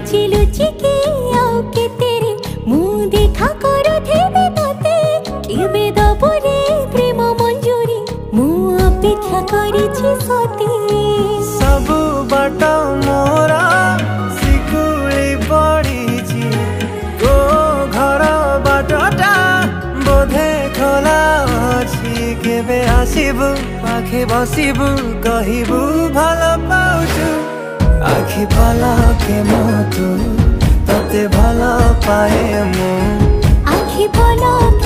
लुचि लुचि के आउ के तेरे मुँह देखा करो थेबे तते केबे दबो रे प्रेम मंजूरी मुँह अपेक्षा करिछि सती सब बाट मोरा सिकुली पड़ीछि गो घर बाटटा बोधे खोला अछि केबे आसिबु पाखे बसिबु कहिबु भल पाउछु आखि पलके मोतु तते भल पाए मु आखि पलके